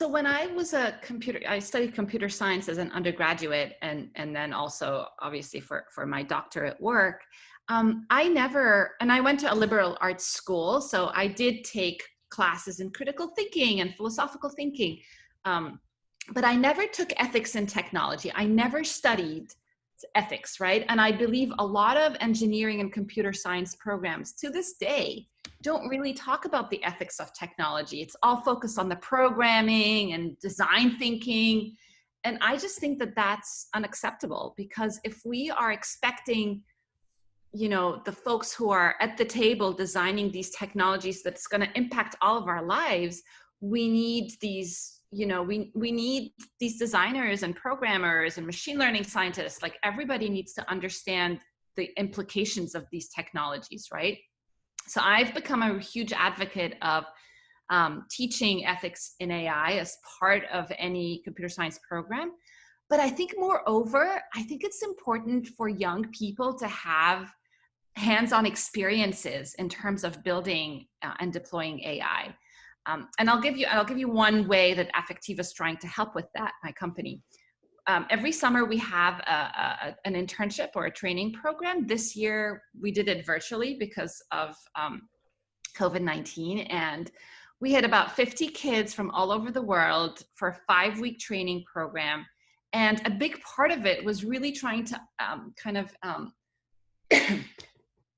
So when I studied computer science as an undergraduate, and then also obviously for my doctorate work. And I went to a liberal arts school, so I did take classes in critical thinking and philosophical thinking. Um, but I never took ethics in technology. I never studied ethics, right? And I believe a lot of engineering and computer science programs to this day don't really talk about the ethics of technology. It's all focused on the programming and design thinking. And I just think that that's unacceptable, because if we are expecting, the folks who are at the table designing these technologies that's going to impact all of our lives, we need these, we need these designers and programmers and machine learning scientists. Like, everybody needs to understand the implications of these technologies, right? So I've become a huge advocate of teaching ethics in AI as part of any computer science program. But I think moreover, I think it's important for young people to have hands-on experiences in terms of building and deploying AI. And I'll give you one way that Affectiva is trying to help with that, my company. Every summer we have an internship or a training program. This year we did it virtually because of COVID-19, and we had about 50 kids from all over the world for a 5-week training program. And a big part of it was really trying to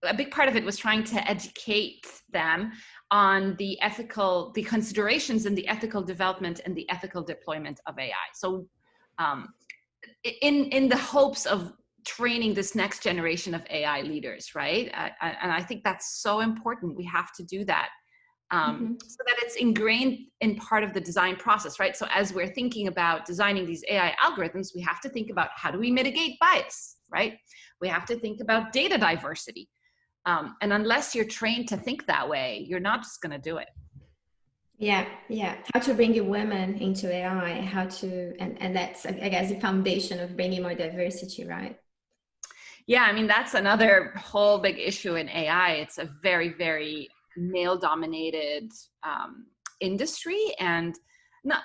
a big part of it was trying to educate them on the considerations in the ethical development and the ethical deployment of AI. So in the hopes of training this next generation of AI leaders, right? And I think that's so important. We have to do that so that it's ingrained in part of the design process, right? So as we're thinking about designing these AI algorithms, we have to think about, how do we mitigate bias, right? We have to think about data diversity. And unless you're trained to think that way, you're not just going to do it. Yeah, yeah. How to bring women into AI, and that's, I guess, the foundation of bringing more diversity, right? Yeah, I mean, that's another whole big issue in AI. It's a very, very male-dominated industry, and not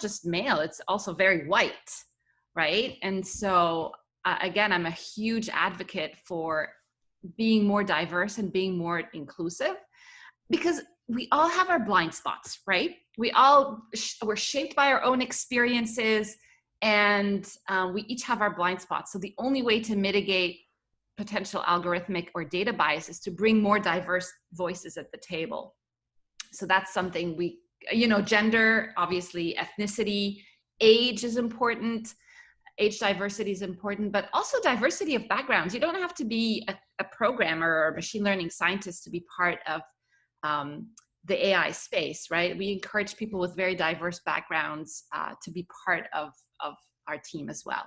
just male, it's also very white, right? And so, again, I'm a huge advocate for being more diverse and being more inclusive, because we all have our blind spots, right? We're shaped by our own experiences, and we each have our blind spots. So the only way to mitigate potential algorithmic or data bias is to bring more diverse voices at the table. So that's something gender, obviously, ethnicity, age is important. Age diversity is important, but also diversity of backgrounds. You don't have to be a programmer or a machine learning scientist to be part of the AI space, right? We encourage people with very diverse backgrounds to be part of our team as well.